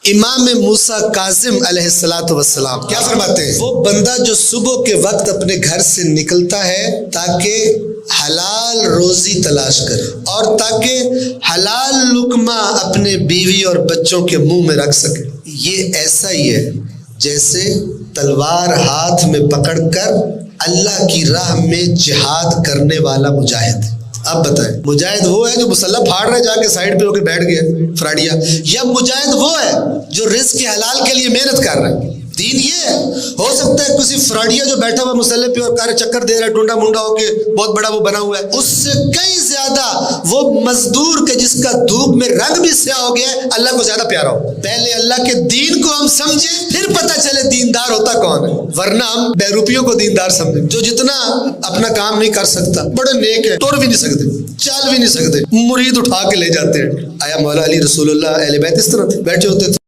امام موسیٰ کاظم علیہ السلام کیا فرماتے ہیں؟ وہ بندہ جو صبح کے وقت اپنے گھر سے نکلتا ہے تاکہ حلال روزی تلاش کرے اور تاکہ حلال لقمہ اپنے بیوی اور بچوں کے منہ میں رکھ سکے، یہ ایسا ہی ہے جیسے تلوار ہاتھ میں پکڑ کر اللہ کی راہ میں جہاد کرنے والا مجاہد۔ اب بتائیں، مجاہد وہ ہے جو مسلح پھاڑ رہا ہے جا کے سائڈ پہ ہو کے بیٹھ گیا فراڈیا، یا مجاہد وہ ہے جو رزق کے حلال کے لیے محنت کر رہا ہے؟ دین یہ ہے۔ ہو سکتا ہے کسی فراڈیا جو بیٹھا ہوا مسلح پہ اور کارے چکر دے رہا ہے ٹونڈا منڈا ہو کے بہت بڑا وہ بنا ہوا ہے، اس سے کئی زیادہ وہ مزدور کے جس کا دھوپ میں رنگ بھی سیاہ ہو گیا ہے اللہ کو زیادہ پیارا ہو۔ پہلے اللہ کے دین کو ہم سمجھیں پھر پتہ چلے دیندار ہوتا کون ہے، ورنہ ہم بے روپیوں کو دیندار سمجھیں۔ جو جتنا اپنا کام نہیں کر سکتا، بڑے نیک ہے، توڑ بھی نہیں سکتے، چال بھی نہیں سکتے، مرید اٹھا کے لے جاتے ہیں۔ آیا مولا علی رسول اللہ اہل بیت اس طرح تھے، بیٹھے ہوتے تھے